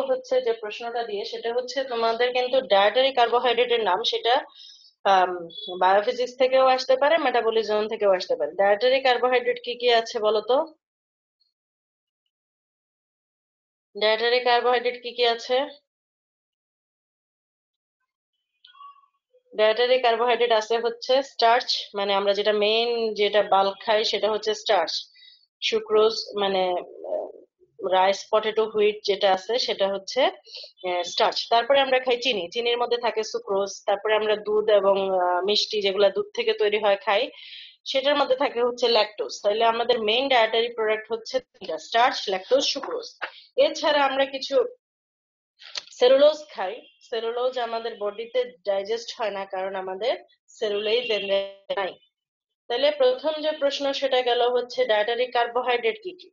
হচ্ছে যে প্রশ্নটা দিয়ে সেটা হচ্ছে তোমাদের কিন্তু ডায়েটারি কার্বোহাইড্রেটের নাম সেটা বায়োফিজিক্স থেকেও আসতে পারে, মেটাবলিজম থেকেও আসতে পারে। ডায়েটারি কার্বোহাইড্রেট কি কি আছে বলো তো? ডায়েটারি কার্বোহাইড্রেট কি কি আছে? ডায়েটারি কার্বোহাইড্রেট আছে হচ্ছে স্টার্চ, মানে আমরা যেটা মেইন যেটা বাল্ক খাই সেটা হচ্ছে স্টার্চ। সুক্রোজ মানে রাইস, পটেটো, হুইট যেটা আছে সেটা হচ্ছে স্টার্চ। তারপরে আমরা খাই চিনি, চিনির মধ্যে থাকে সুক্রোজ। তারপরে আমরা দুধ এবং মিষ্টি যেগুলা দুধ থেকে তৈরি হয় খাই, সেটার মধ্যে থাকে হচ্ছে ল্যাকটোজ। তাহলে আমাদের মেইন ডায়েটারি প্রোডাক্ট হচ্ছে স্টার্চ, ল্যাকটোজ, সুক্রোজ। এছাড়া আমরা কিছু সেলুলোজ খাই। সেলুলোজ আমাদের বডিতে ডাইজেস্ট হয় না, কারণ আমাদের সেলুলোজ এনজাইম নাই। তাহলে প্রথম যে প্রশ্ন সেটা গেল হচ্ছে ডায়েটারি কার্বোহাইড্রেট কি কি।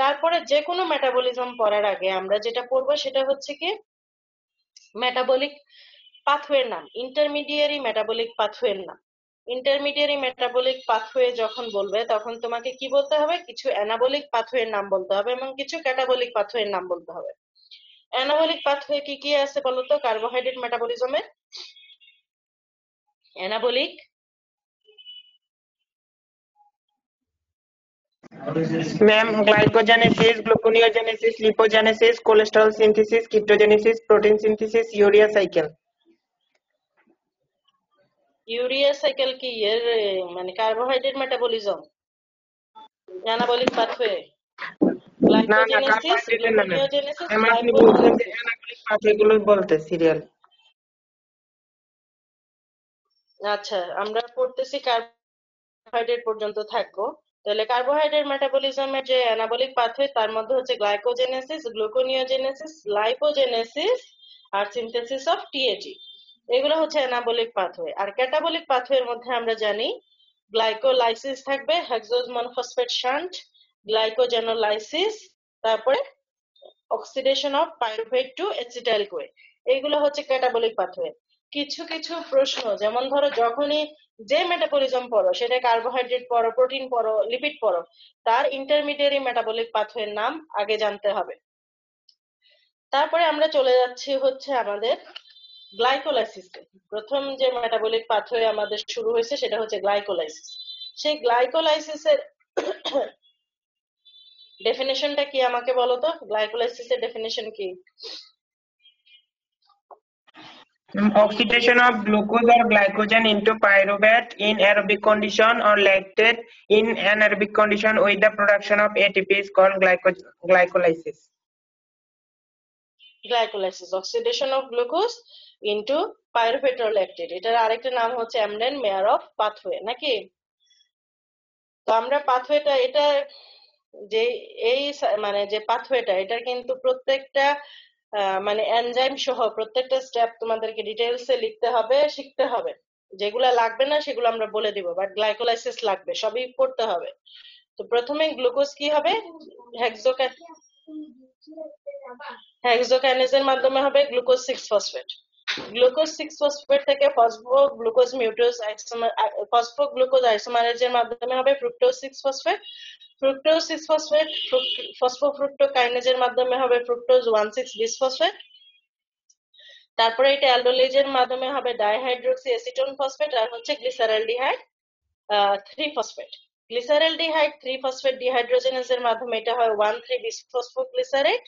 তারপরে যে কোনো মেটাবলিজম পড়ার আগে আমরা যেটা পড়বো সেটা হচ্ছে কি মেটাবলিক পাথওয়ের নাম, ইন্টারমিডিয়ারি মেটাবলিক পাথওয়ের নাম। ইন্টারমিডিয়ারি মেটাবলিক পাথওয়ে যখন বলবে তখন তোমাকে কি বলতে হবে? কিছু অ্যানাবলিক পাথওয়ের নাম বলতে হবে এবং কিছু ক্যাটাবলিক পাথওয়ের নাম বলতে হবে। অ্যানাবলিক পাথওয়ে কি কি আছে বলতো কার্বোহাইড্রেট মেটাবলিজমে? Anabolic ma'am, glycogenesis, gluconeogenesis, lipogenesis, cholesterol synthesis, ketogenesis, protein synthesis, urea cycle. Urea cycle কি এর মানে কার্বোহাইড্রেট মেটাবলিজম? অ্যানাবলিক পাথওয়ে না না, গ্লাইকোজেনেসিস, কার্বোহাইড্রেটের না ম্যাম। গ্লুকোনিওজেনেসিস, ম্যাম আপনি বলছেন যে লাইপোজেনেসিস। অ্যানাবলিক পাথওয়েগুলো বলতে সিরিয়াল। আচ্ছা, আমরা পড়তেছি কার্বোহাইড্রেট পর্যন্ত থাকবো। তাহলে কার্বোহাইড্রেট মেটাবলিজমের যে অ্যানাবলিক পাথওয়ে তার মধ্যে হচ্ছে গ্লাইকোজেনেসিস, গ্লুকোনিওজেনেসিস, লাইপোজেনেসিস আর সিনথেসিস অফ টিএজি। এগুলো হচ্ছে অ্যানাবলিক পাথওয়ে। আর ক্যাটাবলিক পাথওয়ের মধ্যে আমরা জানি গ্লাইকোলাইসিস থাকবে, হেক্সোজ মনোফসফেট শান্ট, গ্লাইকোজেনোলাইসিস, তারপরে oxidation of pyruvate to acetyl CoA. এইগুলো হচ্ছে ক্যাটাবলিক পাথওয়ে। কিছু কিছু প্রশ্ন যেমন ধরো যখনই যে মেটাবলিজম পড়ো, সেটা কার্বোহাইড্রেট পড়ো, প্রোটিন পড়ো, লিপিড পড়ো, তার ইন্টারমিডিয়ারি মেটাবলিক পাথওয়ের নাম আগে জানতে হবে। তারপরে আমরা চলে যাচ্ছি হচ্ছে আমাদের গ্লাইকোলাইসিসে। প্রথম যে মেটাবলিক পাথওয়ে আমাদের শুরু হয়েছে সেটা হচ্ছে গ্লাইকোলাইসিস। সেই গ্লাইকোলাইসিসের ডেফিনেশনটা কি আমাকে বলো তো? গ্লাইকোলাইসিসের ডেফিনেশন কি? Oxidation of glucose or glycogen into pyruvate in aerobic condition or lactate in anaerobic condition with the production of ATP is called glycolysis. Glycolysis, oxidation of glucose into pyruvate or lactate. এটার আরেকটা নাম হচ্ছে Embden mower of pathway, নাকি? তো আমরা পাথওয়েটা এটা যে এই মানে যে পাথওয়েটা এটার কিন্তু প্রত্যেকটা মানে এনজাইম সহ প্রত্যেকটা স্টেপ তোমাদেরকে ডিটেইলসে লিখতে হবে, শিখতে হবে। যেগুলা লাগবে না সেগুলো আমরা বলে দিব, বাট গ্লাইকোলাইসিস লাগবে, সবই পড়তে হবে। তো প্রথমে গ্লুকোজ কি হবে? হেক্সোকাইনেজের মাধ্যমে হবে গ্লুকোজ 6 ফসফেট। গ্লুকোজ 6 ফসফেট থেকে ফসফোগ্লুকোজ মিউটোজ ফসফোগ্লুকোজ আইসোমারেজের মাধ্যমে হবে ফ্রুক্টোজ 6 ফসফেট। ফ্রুক্টোজ 6 ফসফেট ফসফোফ্রুক্টোকাইনেজের মাধ্যমে হবে ফ্রুক্টোজ 1,6-বিসফসফেট। তারপরে এটা অ্যালডোলিজের মাধ্যমে হবে ডাইহাইড্রোক্সি অ্যাসিটোন ফসফেট আর হচ্ছে গ্লিসারলডিহাইড 3 ফসফেট। গ্লিসারলডিহাইড 3 ফসফেট ডিহাইড্রোজেনেজের মাধ্যমে এটা হয় 1,3-বিসফসফোগ্লিসারেট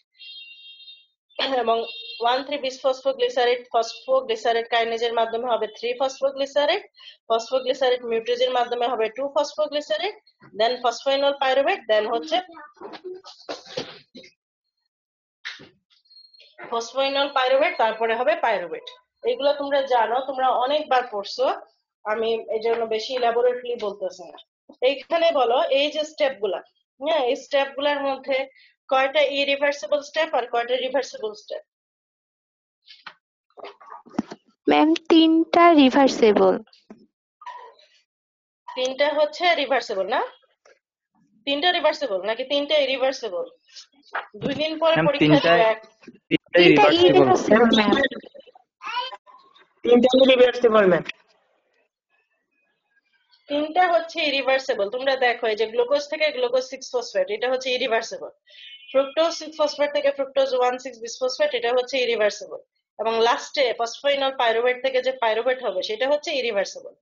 এবং 1,3-বিসফসফোগ্লিসারেট ফসফোগ্লিসারেট কাইনেজের মাধ্যমে হবে 3 ফসফোগ্লিসারেট। ফসফোগ্লিসারেট মিউটেজের মাধ্যমে হবে 2 ফসফোগ্লিসারেট, দেন ফসফোইনল পাইরুভেট, দেন হচ্ছে ফসফোইনল পাইরুভেট, তারপরে হবে পাইরুভেট। এগুলো তোমরা জানো, তোমরা অনেকবার পড়ছো, আমি এই জন্য বেশি ইলাবোরেটলি বলতেছি না। এইখানে বলো এই যে স্টেপ গুলা, হ্যাঁ, এই স্টেপ গুলার মধ্যে কয়টা ইরিভার্সিবল স্টেপ আর কয়টা রিভার্সিবল স্টেপ? ম্যাম 3টা রিভার্সেবল। 3টা হচ্ছে রিভার্সিবল না? 3টা রিভার্সিবল নাকি 3টা ইরিভার্সিবল? 2 দিন পরে পরীক্ষা দিবে। 3টা ইরিভার্সেবল ম্যাম। 3টা ইরিভার্সিবল ম্যাম। তিনটা হচ্ছে ইরিভার্সিবল। তোমরা দেখো এই যে গ্লুকোজ থেকে গ্লুকোজ 6 ফসফেট, এটা হচ্ছে ইরিভার্সিবল। ফ্রুক্টোজ 6 ফসফেট থেকে ফ্রুক্টোজ 1,6 বিসফসফেট, এটা হচ্ছে ইরিভার্সিবল। এবং লাস্টে ফসফিনল পাইরুভেট থেকে যে পাইরুভেট হবে সেটা হচ্ছে ইরিভার্সিবল।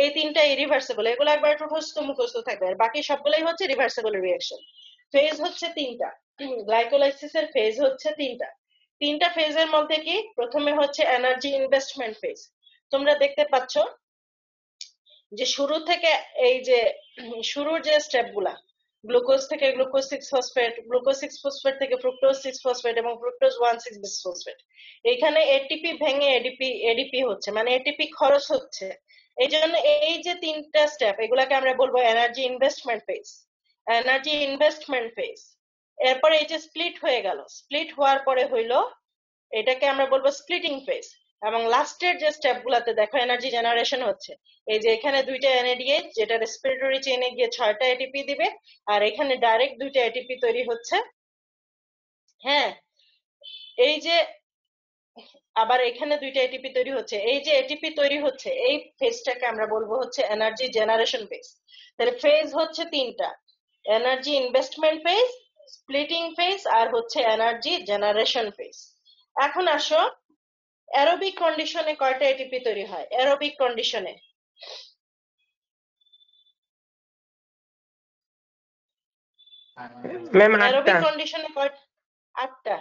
এই তিনটা ইরিভার্সিবল, এগুলো একবার একটু মুখস্থ থাকবে, আর বাকি সবগুলোই হচ্ছে রিভার্সিবল রিঅ্যাকশন। ফেজ হচ্ছে তিনটা, গ্লাইকোলাইসিসের ফেজ হচ্ছে তিনটা। তিনটা ফেজের মধ্যে কি, প্রথমে হচ্ছে এনার্জি ইনভেস্টমেন্ট ফেজ। তোমরা দেখতে পাচ্ছ যে শুরু থেকে এই যে শুরুর যে স্টেপ গুলা, গ্লুকোজ থেকে গ্লুকোজ 6 ফসফেট, গ্লুকোজ 6 ফসফেট থেকে ফ্রুক্টোজ 6 ফসফেট এবং ফ্রুক্টোজ 1,6 বিসফসফেট, এখানে এটিপি ভেঙে এডিপি হচ্ছে, মানে এটিপি খরচ হচ্ছে। এই জন্য এই যে তিনটা স্টেপ, এগুলাকে আমরা বলবো energy investment phase. Energy investment phase. এরপরে এই যে স্প্লিট হয়ে গেল, স্প্লিট হওয়ার পরে হইলো, এটাকে আমরা বলবো স্প্লিটিং ফেজ। এবং লাস্টের যে স্টেপ গুলাতে দেখো এনার্জি জেনারেশন হচ্ছে। এই যে এখানে দুইটা এনএডিএইচ, যেটা রেসপিরেটরি চেইনে গিয়ে 6টা এটিপি দিবে, আর এখানে ডাইরেক্ট দুইটা এটিপি তৈরি হচ্ছে। হ্যাঁ, এই যে আবার এখানে দুইটা এটিপি তৈরি হচ্ছে, এই যে এটিপি তৈরি হচ্ছে এই ফেজটাকে আমরা বলবো হচ্ছে এনার্জি জেনারেশন ফেজ। তাহলে ফেজ হচ্ছে তিনটা, energy investment phase, splitting phase, আর হচ্ছে এনার্জি জেনারেশন ফেজ। এখন আসো, অ্যারোবিক কন্ডিশনে কয়টা এটিপি তৈরি হয়? অ্যারোবিক কন্ডিশনে ম্যাম অ্যারোবিক 8টা। কন্ডিশনে কয়টা? 8টা।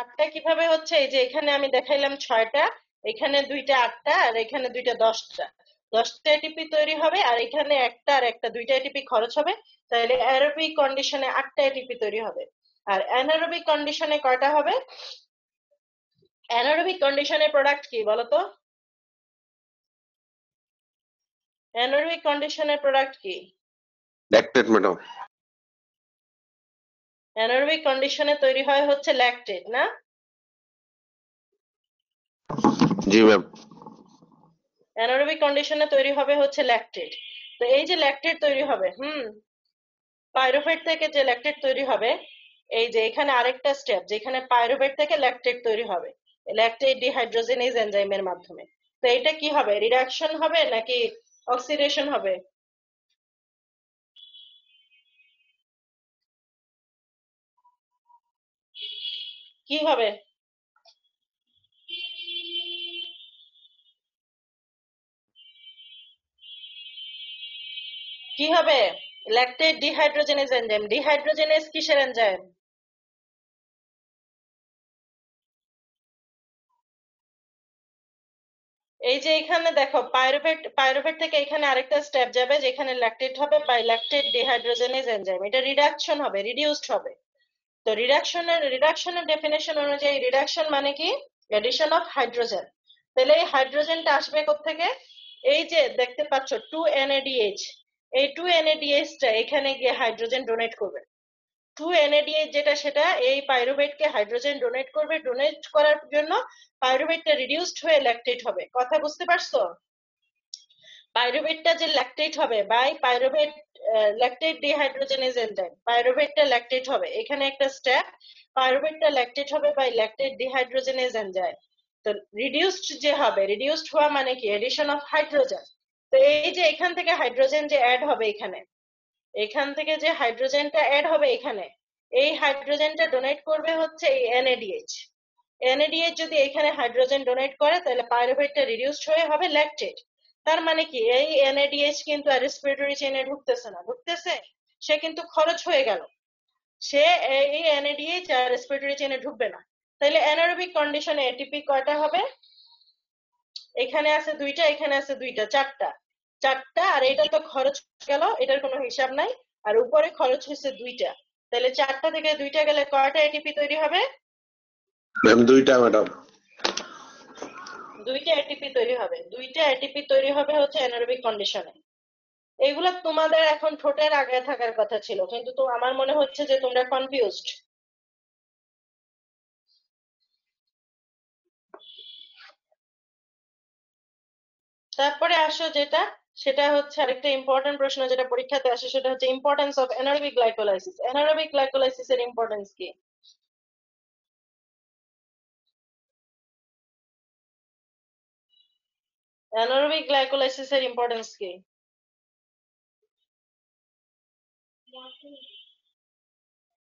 8টা কিভাবে হচ্ছে? এই যে এখানে আমি দেখাইলাম 6টা, এখানে দুইটা 8টা, আর এখানে দুইটা 10টা। 10টা এটিপি তৈরি হবে, আর এখানে একটা আর একটা দুইটা এটিপি খরচ হবে। তাহলে অ্যারোবিক কন্ডিশনে 8টা এটিপি তৈরি হবে। আর অ্যানারোবিক কন্ডিশনে কয়টা হবে? অ্যানারোবিক কন্ডিশনের প্রোডাক্ট কি বলতো? অ্যানারোবিক কন্ডিশনের প্রোডাক্ট কি? Lactate madam. অ্যানারোবিক কন্ডিশনে তৈরি হয় হচ্ছে ল্যাকটেট, না? জি ম্যাম। অ্যানারোবিক কন্ডিশনে তৈরি হবে হচ্ছে ল্যাকটেট। তো এই যে ল্যাকটেট তৈরি হবে, পাইরুভেট থেকে যে ল্যাকটেট তৈরি হবে, এই যে এখানে আরেকটা স্টেপ, যেখানে পাইরুভেট থেকে ল্যাকটেট তৈরি হবে ল্যাকটেট ডিহাইড্রোজেনেজ এনজাইমের মাধ্যমে। তো এটা কি হবে? রিডাকশন হবে নাকি অক্সিডেশন হবে? কি হবে? কি হবে? Lactate dehydrogenase enzyme. ডিহাইড্রোজেনেজ কিসের এনজাইম? এই যে এখানে দেখো পাইরুভেট থেকে এখানে আরেকটা স্টেপ যাবে, যেখানে ল্যাকটেট হবে বাই ল্যাকটেট ডিহাইড্রোজেনেজ এনজাইম, এটা রিডাকশন হবে, রিডিউসড হবে। তো রিডাকশনের ডেফিনেশন অনুযায়ী রিডাকশন মানে কি? Addition of hydrogen. তাহলে এই হাইড্রোজেনটা আসবে কোত্থেকে? এই যে দেখতে পাচ্ছ 2 NADH, এই 2 NADH টা এখানে গিয়ে হাইড্রোজেন ডোনেট করবে। 2 NADH যেটা, সেটা এই পাইরুভেটকে হাইড্রোজেন ডোনেট করবে। ডোনেট করার জন্য পাইরুভেটটা রিডিউসড হয়ে ল্যাকটেট হবে। কথা বুঝতে পারছো? পাইরুভেটটা যে ল্যাকটেট হবে by pyruvate lactate dehydrogenase enzyme, পাইরুভেটটা ল্যাকটেট হবে, এখানে একটা স্টেপ, পাইরুভেটটা ল্যাকটেট হবে বাই ল্যাকটেট ডিহাইড্রোজেনেজ এনজাইম। তো রিডিউসড যে হবে, রিডিউসড হওয়া মানে কি? Addition of hydrogen. তো এই যে এখান থেকে হাইড্রোজেন যে অ্যাড হবে এখানে, এখান থেকে যে হাইড্রোজেনটা অ্যাড হবে এখানে, এই হাইড্রোজেনটা ডোনেট করবে হচ্ছে এই এনএডিএইচ। এনএডিএইচ যদি এখানে হাইড্রোজেন ডোনেট করে, তাহলে পাইরুভেটটা রিডিউসড হয়ে হবে ল্যাকটেট। তার মানে কি, এই এনএডিএইচ কিন্তু আর রেসপিরেটরি চেইনে ঢুকতেছে না, ঢুকতেছে, সে কিন্তু খরচ হয়ে গেল, সে এই এনএডিএইচ আর রেসপিরেটরি চেইনে ঢুকবে না। তাহলে অ্যানারোবিক কন্ডিশনে এটিপি কয়টা হবে? এখানে আছে দুইটা, এখানে আছে দুইটা, চারটা। চারটা, আর এটা তো খরচ গেল, এটার কোনো হিসাব নাই। আর উপরে খরচ হয়েছে দুইটা। তাহলে 4টা থেকে 2টা গেলে কয়টা এটিপি তৈরি হবে? ম্যাম 2টা ম্যাডাম। 2টা এটিপি তৈরি হবে। 2টা এটিপি তৈরি হবে হচ্ছে অ্যানারোবিক কন্ডিশনে। এগুলা তোমাদের এখন ঠোঁটের আগে থাকার কথা ছিল, কিন্তু তো আমার মনে হচ্ছে যে তোমরা কনফিউজড। তারপরে আসো যেটা, সেটা হচ্ছে আরেকটা ইম্পর্টেন্ট প্রশ্ন যেটা পরীক্ষাতে আসে, সেটা হচ্ছে importance of anaerobic glycolysis. Anaerobic গ্লাইকোলাইসিসের ইম্পর্টেন্স কি? অ্যানারোবিক গ্লাইকোলাইসিসের ইম্পর্টেন্স কি?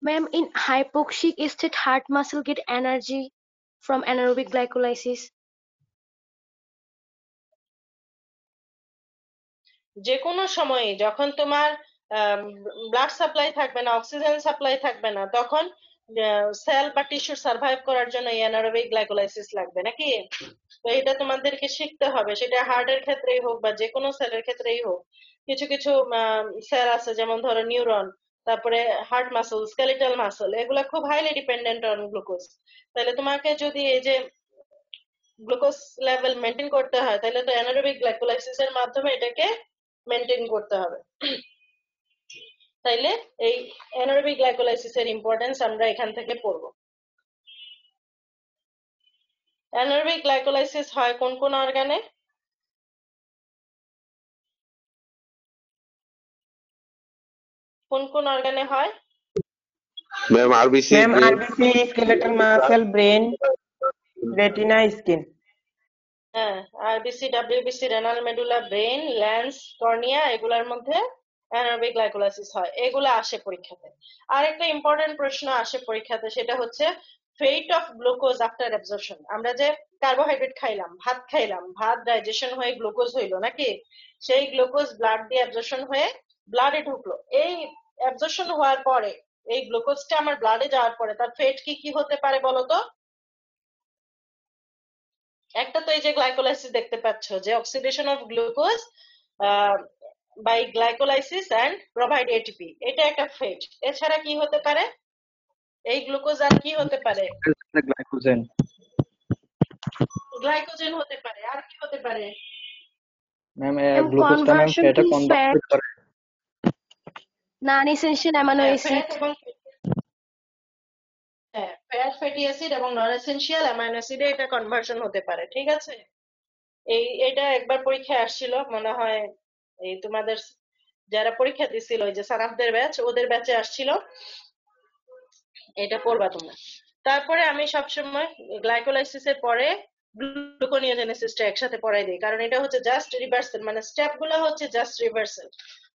Ma'am, in hypoxic state, heart muscle get energy from anaerobic glycolysis. যে কোনো সময়ে যখন তোমার ব্লাড সাপ্লাই থাকবে না, অক্সিজেন সাপ্লাই থাকবে না, তখন সেল বা টিস্যু সার্ভাইভ করার জন্য অ্যানারোবিক গ্লাইকোলাইসিস লাগবে নাকি? তো এটা তোমাদেরকে শিখতে হবে, সেটা হার্টের ক্ষেত্রেই হোক বা যে কোনো সেলের ক্ষেত্রেই হোক। কিছু কিছু সেল আছে, যেমন ধরো নিউরন, তারপরে হার্ট মাসল, স্কেলিটাল মাসল, এগুলা খুব হাইলি ডিপেন্ডেন্ট অন গ্লুকোজ। তাহলে তোমাকে যদি এই যে গ্লুকোজ লেভেল মেনটেন করতে হয়, তাহলে তো অ্যানারোবিক গ্লাইকোলাইসিস এর মাধ্যমে এটাকে মেনটেন করতে হবে। তাইলে এই অ্যানারোবিক গ্লাইকোলাইসিস এর ইম্পর্টেন্স আমরা এখান থেকে পড়ব। অ্যানারোবিক গ্লাইকোলাইসিস হয় কোন কোন অর্গানে? কোন কোন অর্গানে হয়? Ma'am RBC, ma'am RBC, skeletal muscle, brain, retina, skin. হ্যাঁ, RBC, WBC, renal medulla, brain, lens, cornea, এগুলার মধ্যে অ্যানারোবিক গ্লাইকোলাইসিস হয়। এগুলো আসে পরীক্ষাতে। আর একটা ইম্পর্টেন্ট প্রশ্ন আসে পরীক্ষাতে, সেটা হচ্ছে fate of glucose after absorption. আমরা যে কার্বোহাইড্রেট খাইলাম, ভাত খাইলাম, ভাত ডাইজেশন হয়ে গ্লুকোজ হইলো নাকি, সেই গ্লুকোজ ব্লাড দিয়ে অ্যাবজর্পশন হয়ে ব্লাডে ঢুকলো। এই অ্যাবজর্পশন হওয়ার পরে, এই গ্লুকোজটা আমার ব্লাডে যাওয়ার পরে তার ফেট কি কি হতে পারে বলো তো? একটা তো এই যে গ্লাইকোলাইসিস দেখতে পাচ্ছ, যে oxidation of glucose by glycolysis and provide ATP, এটা একটা ফেট। এছাড়া কি হতে পারে? এই গ্লুকোজ আর কি হতে পারে? গ্লাইকোজেন। গ্লাইকোজেন হতে পারে। আর কি হতে পারে? ম্যাম গ্লুকোজটা ম্যাম Conversion ফ্যাটে to কনভার্ট fat, করে। non-essential amino acid. ফ্যাট এবং ফ্যাট, ফ্যাটি অ্যাসিড এবং নন এসেনশিয়াল অ্যামাইনো অ্যাসিডে এটা কনভার্সন হতে পারে। ঠিক আছে, এটা একবার পরীক্ষায় আসছিল মনে হয়, এই তোমাদের যারা পরীক্ষা দিছিল, ওই যে সানাফদের ব্যাচ, ওদের ব্যাচে আসছিল। এটা পড়বা তোমরা। তারপরে আমি সবসময় গ্লাইকোলাইসিস এর পরে গ্লুকোনিওজেনেসিসটা একসাথে পড়াই দিই, কারণ এটা হচ্ছে জাস্ট রিভার্সাল, মানে স্টেপ গুলো হচ্ছে জাস্ট রিভার্সাল।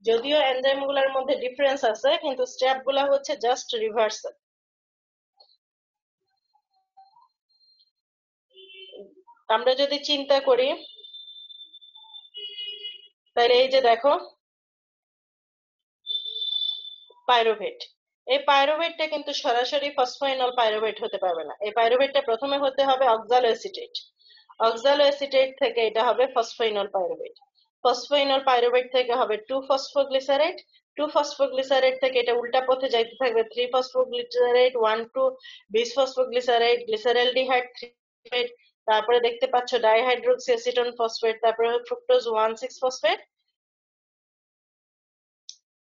যদিও এনজাইম গুলার মধ্যে ডিফারেন্স আছে, কিন্তু স্টেপ গুলো হচ্ছে জাস্ট রিভার্সাল। আমরা যদি চিন্তা করি, তাহলে এই যে দেখো পাইরুভেট, এই পাইরুভেটটা কিন্তু সরাসরি ফসফোইনল পাইরুভেট হতে পারবে না। এই পাইরুভেটটা প্রথমে হতে হবে অক্সালো অ্যাসিটেট, অক্সালো অ্যাসিটেট থেকে এটা হবে ফসফোইনল পাইরুভেট, ফসফোইনল পাইরুভেট থেকে হবে 2-ফসফোগ্লিসারেট, 2-ফসফোগ্লিসারেট থেকে এটা উল্টা পথে যাইতে থাকবে 3-ফসফোগ্লিসারেট, 1,2-বিসফসফোগ্লিসারেট, গ্লিসারেলডিহাইড 3, তারপরে দেখতে পাচ্ছ ডাইহাইড্রোক্সি অ্যাসিটোন ফসফেট, তারপরে ফ্রুক্টোজ 1,6-ফসফেট,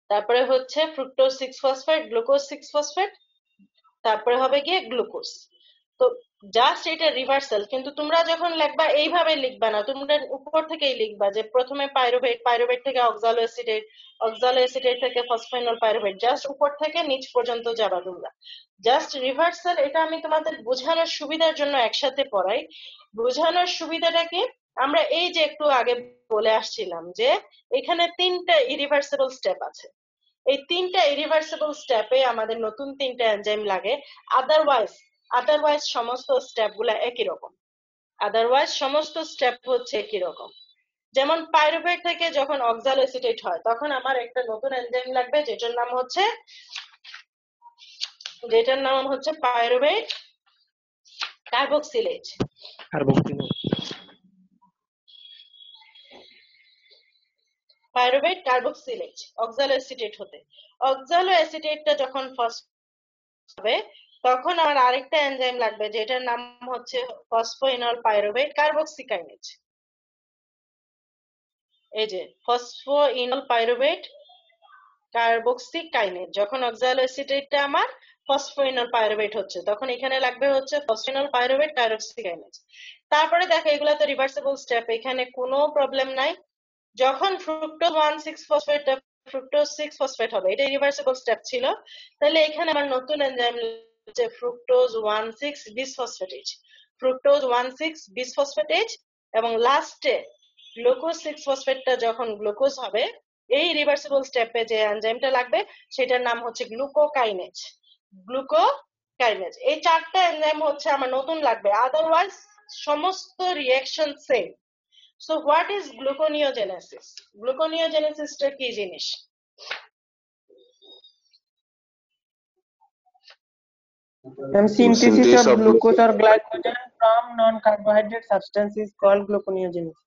তারপরে হচ্ছে ফ্রুক্টোজ 6-ফসফেট, গ্লুকোজ 6-ফসফেট, তারপরে হবে গিয়ে গ্লুকোজ। তো জাস্ট এটা রিভার্সাল, কিন্তু তোমরা যখন লিখবা এইভাবে লিখবা না, তোমরা উপর থেকেই লিখবা যে প্রথমে পাইরুভেট, পাইরুভেট থেকে অক্সালো অ্যাসিটেট, অক্সালো অ্যাসিটেট থেকে ফসফোইনল পাইরুভেট, জাস্ট উপর থেকে নিচ পর্যন্ত যাবা তোমরা। জাস্ট রিভার্সাল, এটা আমি তোমাদের বোঝানোর সুবিধার জন্য একসাথে পড়াই। বোঝানোর সুবিধাটা কি, আমরা এই যে একটু আগে বলে আসছিলাম যে এখানে 3টা ইরিভার্সিবল স্টেপ আছে। এই 3টা ইরিভার্সিবল স্টেপে আমাদের নতুন 3টা এনজাইম লাগে। আদারওয়াইজ সমস্ত স্টেপ গুলা একই রকম, আদারওয়াইজ সমস্ত স্টেপ হচ্ছে একই রকম। যেমন পাইরুভেট থেকে যখন অক্সালো অ্যাসিটেট হয়, তখন আমার একটা নতুন এনজাইম লাগবে, যেটার নাম হচ্ছে pyruvate carboxylase. Pyruvate carboxylase অক্সালো acetate হতে, অক্সালো অ্যাসিটেটটা যখন ফার্স্ট হবে, তখন আমার আরেকটা এনজাইম লাগবে, যেটার নাম হচ্ছে ফসফোইনল পাইরুভেট কার্বক্সিকাইনেজ। এই যে ফসফোইনল পাইরুভেট কার্বক্সিকাইনেজ, যখন অক্সালো অ্যাসিটেটটা আমার ফসফোইনল পাইরুভেট হচ্ছে, তখন এখানে লাগবে হচ্ছে ফসফোইনল পাইরুভেট কার্বক্সিকাইনেজ। তারপরে দেখো এগুলা তো রিভার্সিবল স্টেপ, এখানে কোনো প্রবলেম নাই। যখন ফ্রুক্টোজ 1,6-ফসফেট ফ্রুক্টোজ 6-ফসফেট হবে, এটা রিভার্সিবল স্টেপ ছিল, তাহলে এখানে আমার নতুন এনজাইম হচ্ছে ফ্রুক্টোজ 1,6-বিসফসফেটেজ, ফ্রুক্টোজ 1,6-বিসফসফেটেজ, এবং লাস্টে গ্লুকোজ 6-ফসফেটটা যখন গ্লুকোজ হবে, এই রিভার্সিবল স্টেপে যে এনজাইমটা লাগবে সেটার নাম হচ্ছে গ্লুকোকাইনেজ। গ্লুকোকাইনেজ এই 4টা এনজাইম হচ্ছে আমার নতুন লাগবে, আদারওয়াইজ সমস্ত reaction same. So what is gluconeogenesis? গ্লুকোনিওজেনেসিসটা কি জিনিস? Synthesis Synthesis of of glucose or glycogen from non-carbohydrate substance is called gluconeogenesis.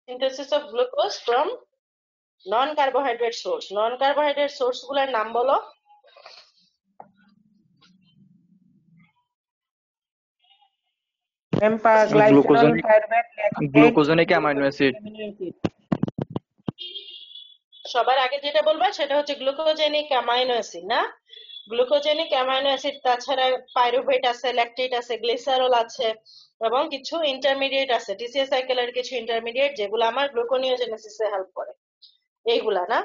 Synthesis of glucose from non carbohydrate source. Non carbohydrate source গুলোর নাম বলো। Glycanol, pyruvate, lactate, glucogenic amino acid. amino acid. সবার আগে যেটা বলবা সেটা হচ্ছে glucogenic amino acid, না? গ্লুকোজেনিক অ্যামাইনো অ্যাসিড তাছাড়া পাইরুভেট আছে, ল্যাকটেট আছে, গ্লিসারল আছে এবং কিছু ইন্টারমিডিয়েট আছে, টিসিএ সাইকেলের কিছু ইন্টারমিডিয়েট যেগুলো আমার গ্লুকোনিওজেনেসিসে হেল্প করে, এইগুলা না?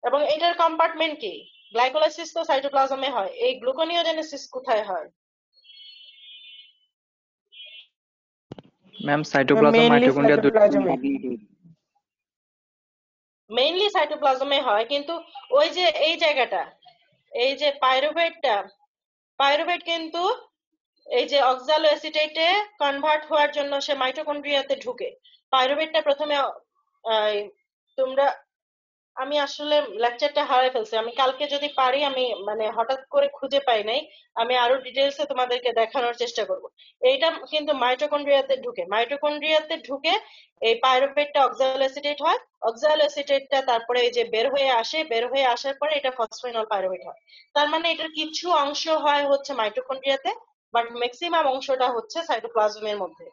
এবং এটার কম্পার্টমেন্ট কি? গ্লাইকোলাইসিস তো সাইটোপ্লাজমে হয়, এই গ্লুকোনিওজেনেসিস কোথায় হয়? Ma'am cytoplasm Mainly mitochondria cytoplasm. Mainly সাইটোপ্লাজমে হয়, কিন্তু ওই যে এই জায়গাটা, এই যে পাইরুভেট কিন্তু এই যে অক্সালো অ্যাসিটেটে কনভার্ট হওয়ার জন্য সে মাইটোকন্ড্রিয়াতে ঢুকে। পাইরুভেটটা প্রথমে তোমরা, আমি আসলে লেকচারটা হারাই ফেলছি, আমি কালকে যদি পারি, আমি মানে হঠাৎ করে খুঁজে পাই নাই, আমি আরো ডিটেলসে তোমাদেরকে দেখানোর চেষ্টা করব। এইটা কিন্তু মাইটোকন্ড্রিয়াতে ঢুকে এই পাইরুভেটটা অক্সালো অ্যাসিটেট হয়, অক্সালো অ্যাসিটেটটা তারপরে এই যে বের হয়ে আসার পরে এটা ফসফেনল পাইরুভেট হয়। তার মানে এটার কিছু অংশ হয় হচ্ছে মাইটোকন্ড্রিয়াতে, বাট ম্যাক্সিমাম অংশটা হচ্ছে সাইটোপ্লাজমের মধ্যে।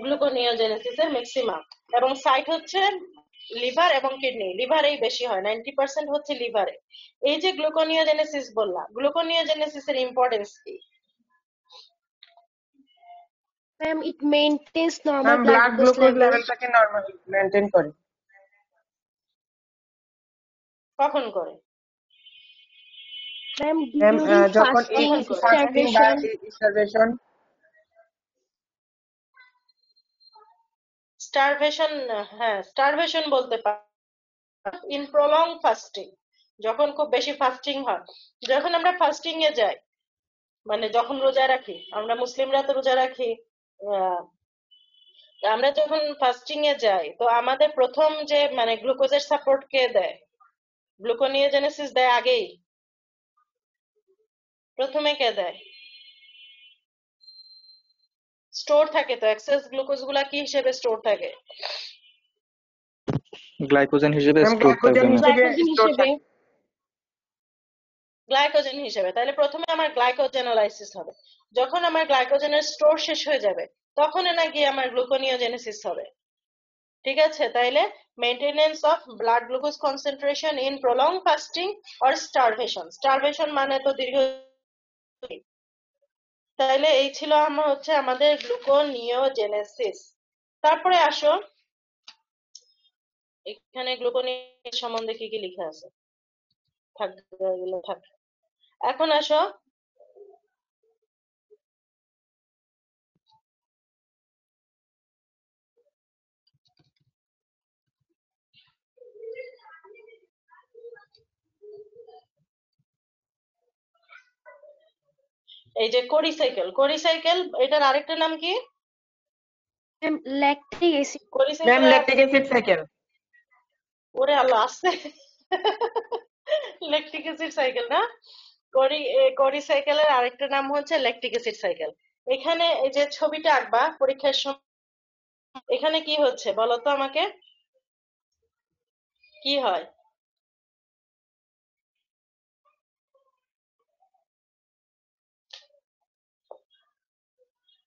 গ্লুকোনিওজেনেসিসের ম্যাক্সিমাম এবং সাইট হচ্ছে লিভার এবং কিডনি। লিভারেই বেশি হয়, 90% হচ্ছে লিভারে। এই যে গ্লুকোনিওজেনেসিস বললাম, গ্লুকোনিওজেনেসিসের ইম্পর্টেন্স কি? Ma'am, it maintains normal blood Blood glucose glucose level. লেভেলটাকে নরমাল মেইনটেইন করে। কখন করে? Ma'am, Ma'am, during যখন fasting, fasting বা starvation. starvation, স্টারভেশন, হ্যাঁ স্টারভেশন বলতে পার। ইন প্রলং ফাস্টিং, যখন খুব বেশি ফাস্টিং হয়, যখন আমরা ফাস্টিং এ যাই, মানে যখন রোজা রাখি, আমরা মুসলিমরা তো রোজা রাখি, আমরা যখন ফাস্টিং এ যাই তো আমাদের প্রথম যে মানে গ্লুকোজের সাপোর্ট কে দেয়? গ্লুকোনিওজেনেসিস দেয় আগেই, প্রথমে কে দেয়? স্টোর থাকে তো, এক্সেস গ্লুকোজ গুলা কি হিসেবে স্টোর থাকে? গ্লাইকোজেন হিসেবে ma'am, স্টোর থাকবে glycogen ম্যাম। হিসেবে Glycogen স্টোর হিসেবে। থাকে। গ্লাইকোজেন হিসেবে। তাহলে প্রথমে আমার গ্লাইকোজেনোলাইসিস হবে, যখন আমার গ্লাইকোজেনের স্টোর শেষ হয়ে যাবে তখন নাকি আমার গ্লুকোনিওজেনেসিস হবে। ঠিক আছে, তাইলে maintenance of blood glucose concentration in prolong fasting or starvation. Starvation মানে তো দীর্ঘ। তাইলে এই ছিল আমার হচ্ছে আমাদের গ্লুকোনিওজেনেসিস। তারপরে আসো, এখানে গ্লুকোনিওজেনেসিস সম্বন্ধে কি কি লেখা আছে, থাক এগুলো থাক। এখন আসো এই যে কোরিসাইকেল, এটার আরেকটা নাম কি? Ma'am, lactic acid. Ma'am, কোরিসাইকেল lactic acid cycle. ওরে আল্লাহ আসছে, ল্যাকটিক অ্যাসিড সাইকেল না? কোরিসাইকেলের আরেকটা নাম হচ্ছে ল্যাকটিক অ্যাসিড সাইকেল। এখানে এই যে ছবিটা আঁকবা পরীক্ষার সময়, এখানে কি হচ্ছে বলো তো আমাকে, কি হয়?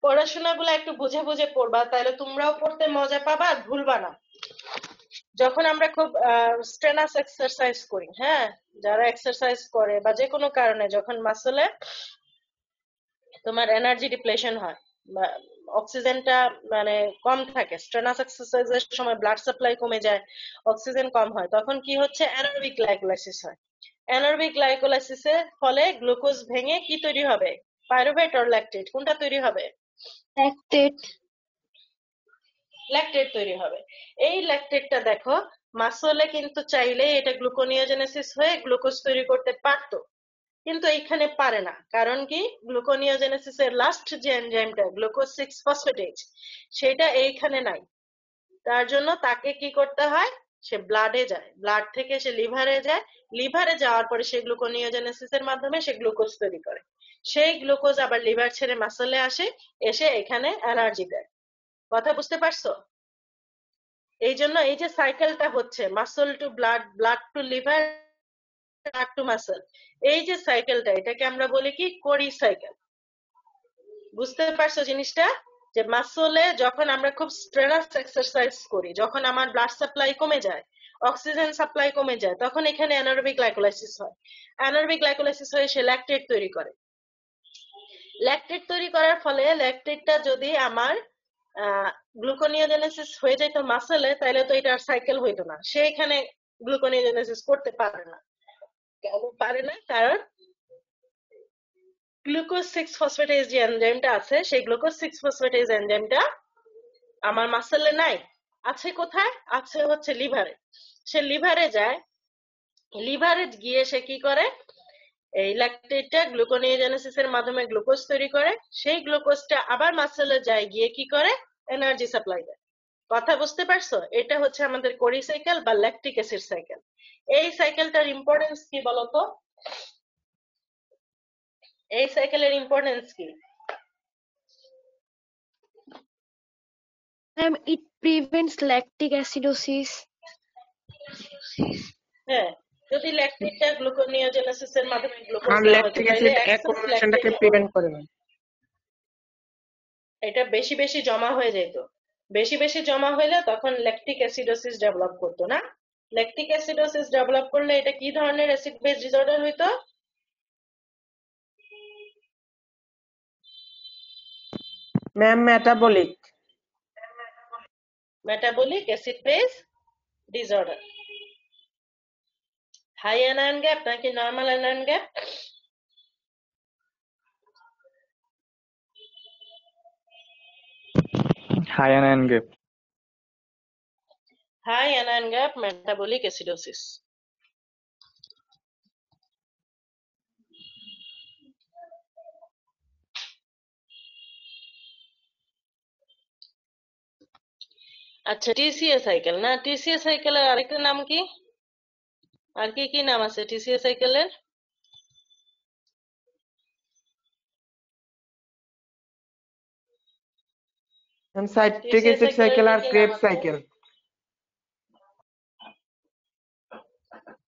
পড়াশোনাগুলো একটু বুঝে বুঝে পড়বা, তাহলে তোমরাও পড়তে মজা পাবা আর ভুলবা না। যখন আমরা খুব স্ট্রেনাস এক্সারসাইজ করি, হ্যাঁ, যারা এক্সারসাইজ করে বা যে কোনো কারণে যখন মাসলে তোমার এনার্জি ডিপ্লেশন হয় বা অক্সিজেনটা মানে কম থাকে, স্ট্রেনাস এক্সারসাইজের সময় ব্লাড সাপ্লাই কমে যায়, অক্সিজেন কম হয়, তখন কি হচ্ছে? অ্যানারোবিক গ্লাইকোলাইসিস হয়। অ্যানারোবিক গ্লাইকোলাইসিসের ফলে গ্লুকোজ ভেঙে কি তৈরি হবে? পাইরুভেট অর ল্যাকটেট, কোনটা তৈরি হবে? Lactate. ল্যাকটেট তৈরি হবে। এই ল্যাকটেটটা দেখো মাসলে কিন্তু চাইলে এটা গ্লুকোনিওজেনেসিস হয়ে গ্লুকোজ তৈরি করতে পারতো, কিন্তু এইখানে পারে না। কারণ কি, গ্লুকোনিওজেনেসিসের লাস্ট যে এনজাইমটা গ্লুকোজ 6 ফসফেটেজ সেটা এইখানে নাই। তার জন্য তাকে কি করতে হয়, সে ব্লাডে যায়, ব্লাড থেকে সে লিভারে যায়, লিভারে যাওয়ার পরে সে গ্লুকোনিওজেনেসিসের মাধ্যমে সে গ্লুকোজ তৈরি করে। সেই গ্লুকোজ আবার লিভার ছেড়ে মাসলে আসে, এসে এখানে এনার্জি দেয়। কথা বুঝতে পারছো? এই জন্য এই যে সাইকেলটা হচ্ছে muscle to blood, blood to liver, blood to muscle, এই যে সাইকেলটা এটাকে আমরা বলি কি কোরি সাইকেল। বুঝতে পারছো জিনিসটা? যে মাসলে যখন আমরা খুব স্ট্রেনাস এক্সারসাইজ করি, যখন আমার ব্লাড সাপ্লাই কমে যায়, অক্সিজেন সাপ্লাই কমে যায়, তখন এখানে অ্যানারোবিক গ্লাইকোলাইসিস হয়। অ্যানারোবিক গ্লাইকোলাইসিস হয়ে সে ল্যাকটেট তৈরি করে। ল্যাকটেট তৈরি করার ফলে ল্যাকটেটটা যদি আমার গ্লুকোনিওজেনেসিস হয়ে যেত মাসলে, তাহলে তো এটা আর সাইকেল হইতো না, সে এখানে গ্লুকোনিওজেনেসিস করতে পারে না। কেন পারে না? কারণ গ্লুকোজ 6 ফসফেটেজ যে এনজাইমটা আছে, সেই গ্লুকোজ 6 ফসফেটেজ এনজাইমটা আমার মাসলে নাই। আছে কোথায়? আছে হচ্ছে লিভারে। সে লিভারে যায়, লিভারে গিয়ে সে কি করে, এই ল্যাকটেটটা গ্লুকোনিওজেনেসিসের মাধ্যমে গ্লুকোজ তৈরি করে, সেই গ্লুকোজটা আবার মাসলে যায়, গিয়ে কি করে, এনার্জি সাপ্লাই দেয়। কথা বুঝতে পারছো? এটা হচ্ছে আমাদের কোরি সাইকেল বা ল্যাকটিক অ্যাসিড সাইকেল। এই সাইকেলটার ইম্পর্টেন্স কি বলতো? এই সাইকেলের ইম্পর্টেন্স কি? Ma'am, it prevents lactic acidosis. হ্যাঁ, যদি ল্যাকটেটটা গ্লুকোনিওজেনেসিসের মাধ্যমে গ্লুকোজ আর দেওয়া হতো, ল্যাকটিক তাহলে অ্যাসিড এক্সেস অ্যাকুমুলেশনটাকে ল্যাকটেট প্রিভেন্ট করে না। এটা বেশি বেশি জমা হয়ে যেত। বেশি বেশি জমা হইলে তখন ল্যাকটিক অ্যাসিডোসিস ডেভেলপ করতো না। ল্যাকটিক অ্যাসিডোসিস ডেভেলপ করলে এটা কি ধরনের অ্যাসিড বেস ডিসঅর্ডার হইতো? Ma'am metabolic. Metabolic acid base disorder. High anion gap নাকি normal anion gap? High anion gap. High anion gap metabolic acidosis. আচ্ছা, টিসিএ সাইকেল না, টিসিএ সাইকেলের আরেকটা নাম কি? আর কি কি নাম আছে টিসিএ সাইকেলের? সাইট্রিক টিসিএ অ্যাসিড সাইকেলের সাইকেল কি আর কি নাম ক্রেবস আছে? Cycle.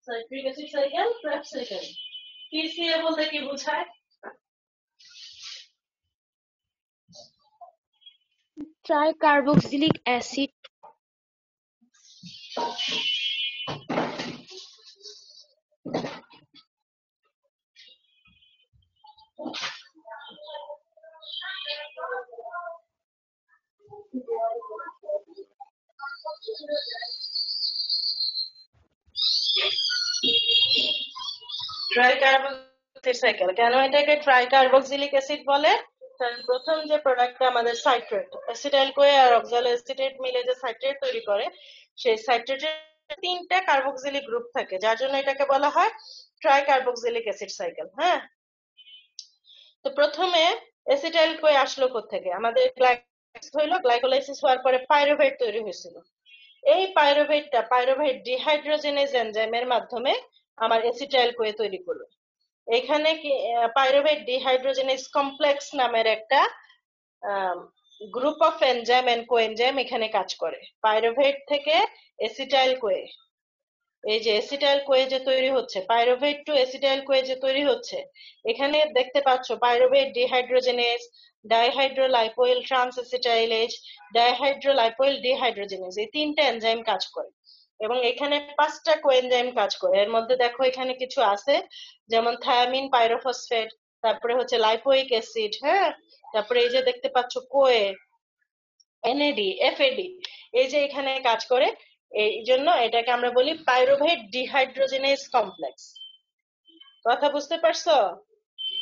Citric acid cycle, Krebs cycle. TCA বলতে কি বোঝায়? Tricarboxylic acid. ট্রাইকার্বক্সিলিক সাইকেল। কেন এটাকে ট্রাইকার্বক্সিলিক অ্যাসিড বলে? কারণ প্রথম যে প্রোডাক্টটা আমাদের সাইট্রেট, অ্যাসিটাইল কোয়ে আর অক্সালোএসিটেট মিলে যে সাইট্রেট তৈরি করে, সেই সাইট্রেটের 3টা কার্বক্সিলিক গ্রুপ থাকে, যার জন্য এটাকে বলা হয় ট্রাইকার্বক্সিলিক অ্যাসিড সাইকেল। হ্যাঁ, তো প্রথমে অ্যাসিটাইল কোয়ে আসলো কোত্থেকে? আমাদের গ্লাইকোলাইসিস হওয়ার পরে পাইরুভেট তৈরি হয়েছিল। এই পাইরুভেট ডিহাইড্রোজেনেজ এনজাইমের মাধ্যমে আমার অ্যাসিটাইল কোয়ে তৈরি করলো। এখানে কি পাইরুভেট ডিহাইড্রোজেনেজ কমপ্লেক্স নামের একটা group of enzyme and coenzyme এখানে কাজ করে। পাইরুভেট থেকে অ্যাসিটাইল কোয়ে, এই যে অ্যাসিটাইল কোয়ে যে তৈরি হচ্ছে, পাইরুভেট টু অ্যাসিটাইল কোয়ে যে তৈরি হচ্ছে, এখানে দেখতে পাচ্ছ পাইরুভেট ডিহাইড্রোজেনেজ, ডাইহাইড্রোলাইপোইল ট্রান্সঅ্যাসিটাইলেজ, ডাইহাইড্রোলাইপোইল ডিহাইড্রোজেনেজ, এই 3টা এনজাইম কাজ করে। এবং এখানে 5টা কোএনজাইম কাজ করে। এর মধ্যে দেখো এখানে কিছু আছে, যেমন থায়ামিন পাইরোফসফেট, তারপরে হচ্ছে লাইপোইক অ্যাসিড, হ্যাঁ, তারপরে এই যে দেখতে পাচ্ছ কোয়ে, এনএডি, এফএডি, এই যে এখানে কাজ করে। এই জন্য এটাকে আমরা বলি পাইরুভেট ডিহাইড্রোজেনেজ কমপ্লেক্স। কথা বুঝতে পারছো?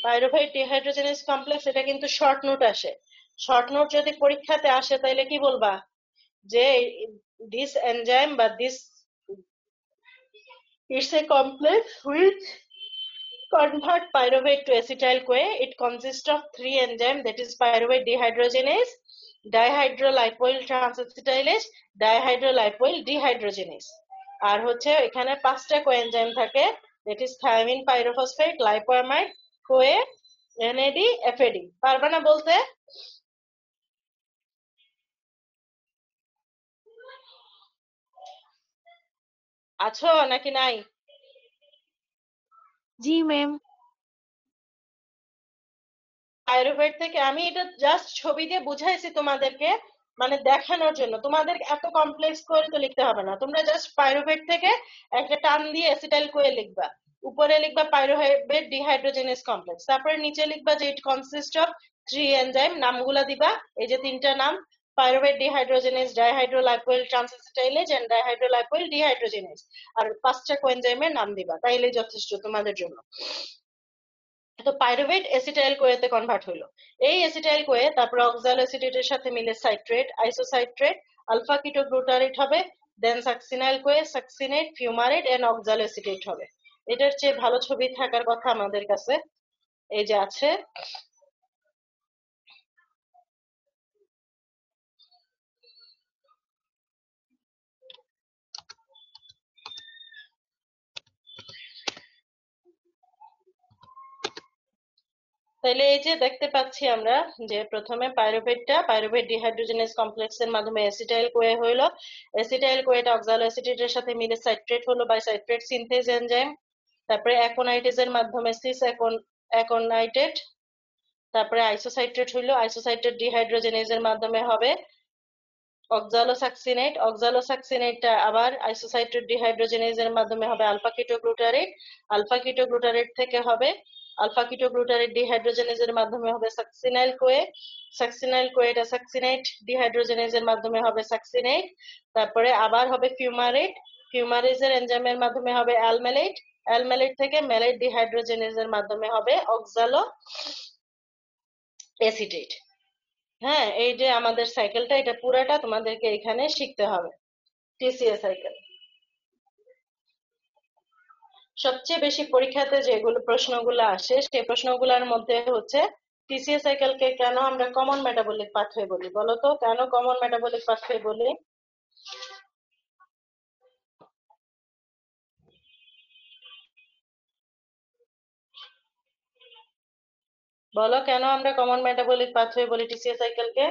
পাইরুভেট ডিহাইড্রোজেনেজ কমপ্লেক্স, এটা কিন্তু শর্ট নোট আসে। শর্ট নোট যদি পরীক্ষাতে আসে তাহলে কি বলবা? যে this enzyme বা this it's a complex which convert pyruvate to acetyl-CoA. It consists of 3 enzymes, that is pyruvate dehydrogenase, dihydrolipoyl transacetylase, dihydrolipoyl dehydrogenase. আর হচ্ছে এখানে 5টা কোএনজাইম থাকে, that is thiamine pyrophosphate, lipoamide, CoA, NAD, FAD. পারবে না বলতে? আছো নাকি নাই? জি ম্যাম। পাইরুভেট থেকে আমি এটা জাস্ট ছবি দিয়ে বুঝাইছি তোমাদেরকে, মানে দেখানোর জন্য। তোমাদের এত কমপ্লেক্স করে তো লিখতে হবে না, তোমরা জাস্ট পাইরুভেট থেকে একটা টান দিয়ে অ্যাসিটাইল কোয়ে লিখবা, উপরে লিখবা পাইরুভেট ডিহাইড্রোজেনেস কমপ্লেক্স, তারপরে নিচে লিখবা যে ইট কনসিস্ট অফ 3 এনজাইম, নামগুলা দিবা, এই যে 3টা নাম, পাইরুভেট ডিহাইড্রোজেনেস, ডাইহাইড্রোলাইপোইল ট্রান্সঅ্যাসিটাইলেজ এন্ড ডাইহাইড্রোলাইপোইল ডিহাইড্রোজেনেস, আর 5টা কোএনজাইমের নাম দিবা, তাইলেই যথেষ্ট তোমাদের জন্য। তো পাইরুভেট অ্যাসিটাইল কোয়েতে কনভার্ট হলো। এই অ্যাসিটাইল কোয়ে তারপর অক্সালো অ্যাসিটেটের সাথে মিলে সাইট্রেট, আইসোসাইট্রেট, আলফা কিটোগ্লুটারেট হবে, then succinyl CoA, succinate, fumarate and oxaloacetate হবে। এটার চেয়ে ভালো ছবি থাকার কথা আমাদের কাছে, এই যে আছে। তাহলে এই যে দেখতে পাচ্ছি আমরা যে প্রথমে পাইরুভেট ডিহাইড্রোজেনেস কমপ্লেক্সের মাধ্যমে অ্যাসিটাইল কোয়ে হলো, অ্যাসিটাইল কোয়েটা অক্সালো অ্যাসিটেটের সাথে মিলে সাইট্রেট হলো বাই সাইট্রেট সিনথেজ এনজাইম, তারপরে অ্যাকোনাইটেজের মাধ্যমে সিস অ্যাকোনাইটেট, তারপরে আইসোসাইট্রেট হইলো, আইসোসাইট্রেট ডিহাইড্রোজেনেজের মাধ্যমে হবে অক্সালোসাকসিনেট, অক্সালোসাকসিনেটটা আবার আইসোসাইট্রেট ডিহাইড্রোজেনেজের মাধ্যমে হবে আলফা কিটোগ্লুটারেট, আলফা কিটোগ্লুটারেট থেকে হবে আলফা কিটোগ্লুটারেট ডিহাইড্রোজেনেজের মাধ্যমে হবে succinyl Koi, succinyl Quetta succinate ডিহাইড্রোজেনেজের মাধ্যমে হবে সাকসিনেট, তারপরে আবার হবে ফিউমারেট, ফিউমারেজের এনজাইমের মাধ্যমে হবে অ্যালমেলেট, অ্যালমেলেট থেকে মেলেট ডিহাইড্রোজেনেজের মাধ্যমে হবে অক্সালো অ্যাসিটেট। হ্যাঁ, এই যে আমাদের সাইকেলটা, এটা পুরাটা তোমাদেরকে এখানে শিখতে হবে, টিসিএ সাইকেল। সবচেয়ে বেশি পরীক্ষাতে যেগুলো প্রশ্নগুলো আসে সেই প্রশ্নগুলোর মধ্যে হচ্ছে টিসিএ সাইকেলকে কেন আমরা কমন মেটাবলিক পাথওয়ে বলি, বলো তো কেন কমন মেটাবলিক পাথওয়ে বলি? বলো কেন আমরা কমন মেটাবলিক পাথওয়ে বলি টিসিএ সাইকেলকে?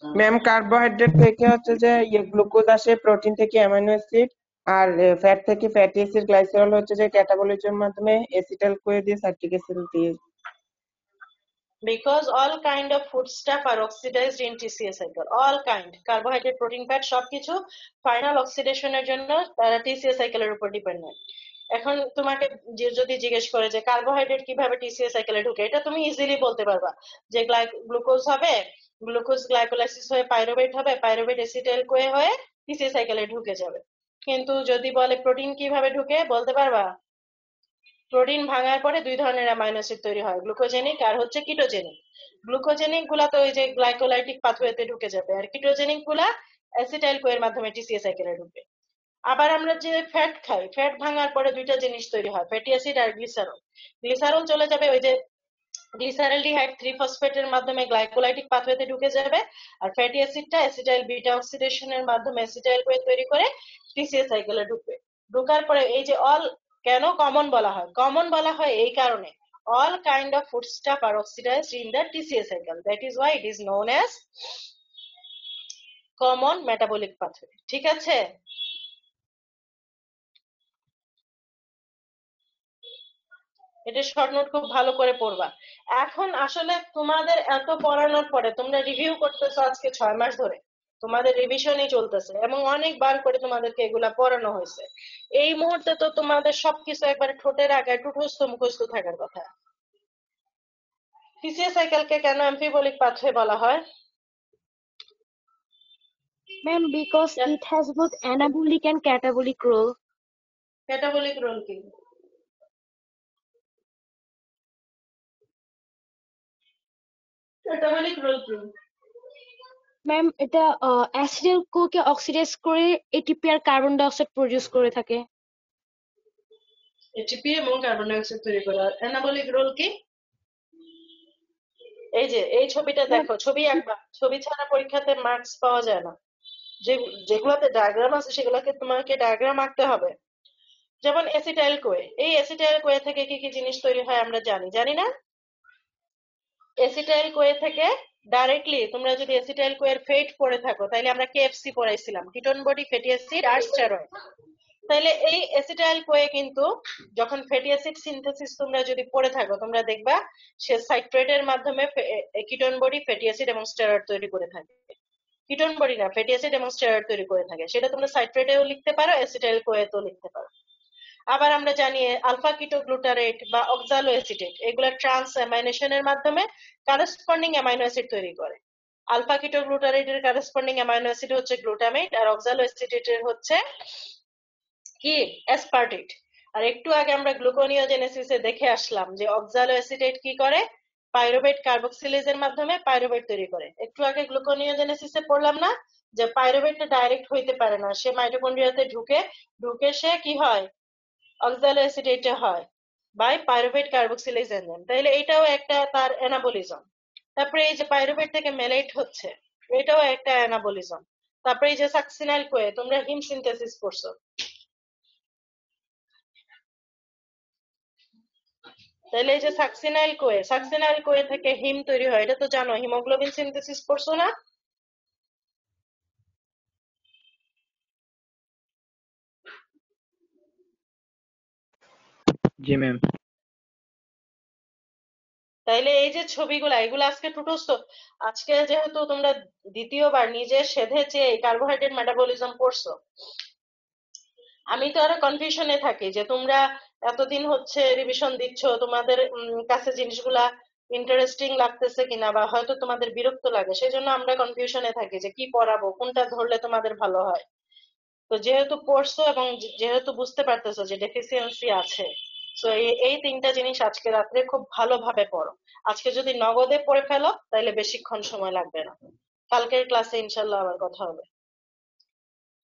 ম্যাম কার্বোহাইড্রেট থেকে হচ্ছে যে গ্লুকোজ আসে, প্রোটিন থেকে অ্যামাইনো অ্যাসিড, আর ফ্যাট থেকে ফ্যাটি অ্যাসিড, গ্লাইসেরল হচ্ছে যে ক্যাটাবলিজমের মাধ্যমে অ্যাসিটাইল কোয়ে দিয়ে সাইট্রিক অ্যাসিড দিয়ে। Because all kind of food stuff are oxidized in TCA cycle, all kind, carbohydrate, protein, fat সবকিছু ফাইনাল অক্সিডেশনের জন্য তারা টিসিএ সাইকেলের উপর ডিপেন্ডেন্ট। এখন তোমাকে যদি জিজ্ঞেস করে যে কার্বোহাইড্রেট কিভাবে টিসিএ সাইকেলে ঢুকে, এটা তুমি ইজিলি বলতে পারবা যে গ্লুকোজ হবে, গ্লুকোজ গ্লাইকোলাইসিস হয়ে পাইরুভেট হবে, পাইরুভেট অ্যাসিটাইল কোয়ে হয়ে টিসিএ সাইকেলে ঢুকে যাবে। কিন্তু যদি বলে প্রোটিন কিভাবে ঢুকে, বলতে পারবা? প্রোটিন ভাঙার পরে 2 ধরনের অ্যামাইনো অ্যাসিড তৈরি হয়, গ্লুকোজেনিক আর হচ্ছে কিটোজেনিক। গ্লুকোজেনিক গুলা তো ওই যে গ্লাইকোলাইটিক পাথওয়েতে ঢুকে যাবে, আর কিটোজেনিক গুলা অ্যাসিটাইল কোয়ের মাধ্যমে টিসিএ সাইকেলে ঢুকবে। আবার আমরা যে ফ্যাট খাই, ফ্যাট ভাঙার পরে 2টা জিনিস তৈরি হয়, ফ্যাটি অ্যাসিড আর গ্লিসারল। গ্লিসারল চলে যাবে ওই যে গ্লিসারেলডিহাইড 3 ফসফেটের মাধ্যমে গ্লাইকোলাইটিক পাথওয়েতে ঢুকে যাবে, আর ফ্যাটি অ্যাসিডটা অ্যাসিটাইল বিটা অক্সিডেশনের মাধ্যমে অ্যাসিটাইল কোয়ে তৈরি করে টিসিএ সাইকেলে ঢুকবে। ঢোকার পরে এই যে অল, কেন কমন বলা হয়? কমন বলা হয় এই কারণে all kind of foodstuff are oxidized in the TCA cycle, that is why it is known as common metabolic pathway. ঠিক আছে? এটা শর্ট নোট খুব ভালো করে পড়বা। এখন আসলে তোমাদের এত পড়ানোর পরে তোমরা রিভিউ করতেছো আজকে 6 মাস ধরে, তোমাদের রিভিশনই চলতেছে এবং অনেকবার করে তোমাদেরকে এগুলা পড়ানো হয়েছে। এই মুহূর্তে তো তোমাদের সবকিছু একবারে ঠোঁটের আগায় টুটস্থ মুখস্থ থাকার কথা। টিসিএ সাইকেলকে কেন অ্যামফিবলিক পাথওয়ে বলা হয়? Ma'am, because it has both anabolic and catabolic role. Catabolic role কি? ক্যাটাবলিক রোল কি? ম্যাম এটা অ্যাসিটাইল কোকে অক্সিডাইজ করে এটিপি আর কার্বন ডাই অক্সাইড প্রডিউস করে থাকে। এটিপি এবং কার্বন ডাই অক্সাইড তৈরি করে। আর অ্যানাবলিক রোল কি? এই যে এই ছবিটা দেখো, ছবি আঁকবা, ছবি ছাড়া পরীক্ষাতে মার্কস পাওয়া যায় না। যেগুলোতে ডায়াগ্রাম আছে সেগুলোকে তোমাকে ডায়াগ্রাম আঁকতে হবে। যেমন এসিটাইল কোয়ে, এই এসিটাইল কোয়ে থেকে কি কি জিনিস তৈরি হয় আমরা জানি না? এসিটাইল কোয়ে থেকে ডাইরেক্টলি তোমরা যদি এসিটাইল কোয়ের ফেট পড়ে থাকো, তাইলে আমরা কেএফসি পড়াইছিলাম, কিটোন বডি ফ্যাটি অ্যাসিড আর স্টেরয়েড। তাইলে এই এসিটাইল কোয়ে কিন্তু যখন ফ্যাটি অ্যাসিড সিনথেসিস তোমরা যদি পড়ে থাকো, তোমরা দেখবা সে সাইট্রেটের মাধ্যমে কিটোন বডি ফ্যাটি অ্যাসিড এবং স্টেরয়েড তৈরি করে থাকে। কিটোন বডি না, ফ্যাটি অ্যাসিড এবং স্টেরয়েড তৈরি করে থাকে। সেটা তোমরা সাইট্রেটেও লিখতে পারো, এসিটাইল কোয়েতেও লিখতে পারো। আবার আমরা জানি আলফা কিটোগ্লুটারেট বা অক্সালো অ্যাসিটেট, এগুলা ট্রান্স অ্যামাইনেশনের মাধ্যমে কারেসপন্ডিং অ্যামাইনো অ্যাসিড তৈরি করে। আলফা কিটোগ্লুটারেটের কারেসপন্ডিং অ্যামাইনো অ্যাসিড হচ্ছে গ্লুটামেট, আর অক্সালো অ্যাসিটেটের হচ্ছে কি অ্যাসপার্টেট। আর একটু আগে আমরা গ্লুকোনিওজেনেসিসে দেখে আসলাম যে অক্সালো অ্যাসিটেট কি করে, পাইরুভেট কার্বক্সিলেজের মাধ্যমে পাইরুভেট তৈরি করে। একটু আগে গ্লুকোনিওজেনেসিসে পড়লাম না যে পাইরুভেটটা ডাইরেক্ট হইতে পারে না, সে মাইটোকন্ড্রিয়াতে ঢুকে সে কি হয়, অক্সালো অ্যাসিটেট হয় বাই পাইরুভেট কার্বক্সিলেজ এনজাইম। তাহলে এটাও একটা তার অ্যানাবলিজম। তারপরে এই যে পাইরুভেট থেকে মেলেট হচ্ছে, এটাও একটা অ্যানাবলিজম। তারপরে এই যে সাকসিনাইল কোয়ে, তোমরা হিম সিনথেসিস করছো, তাহলে এই যে সাকসিনাইল কোয়ে থেকে হিম তৈরি হয়, এটা তো জানো, হিমোগ্লোবিন সিনথেসিস করছো না? জি ম্যাম। তাইলে এই যে ছবিগুলা, এগুলো আজকে টুটস্থ। আজকে যেহেতু তোমরা দ্বিতীয়বার নিজের সেধে চেয়ে কার্বোহাইড্রেট মেটাবলিজম পড়ছো, আমি তো আরো কনফিউশনে থাকি যে তোমরা এতদিন হচ্ছে রিভিশন দিচ্ছ, তোমাদের কাছে জিনিসগুলা ইন্টারেস্টিং লাগতেছে কিনা, বা হয়তো তোমাদের বিরক্ত লাগে, সেই জন্য আমরা কনফিউশনে থাকি যে কি পড়াবো, কোনটা ধরলে তোমাদের ভালো হয়। তো যেহেতু পড়ছো এবং যেহেতু বুঝতে পারতেছো যে ডেফিসিয়েন্সি আছে, তো এই তিনটা জিনিস আজকে রাত্রে খুব ভালোভাবে পড়ো। আজকে যদি নগদে পড়ে ফেলো তাহলে বেশিক্ষণ সময় লাগবে না। কালকের ক্লাসে ইনশাল্লাহ আবার কথা হবে।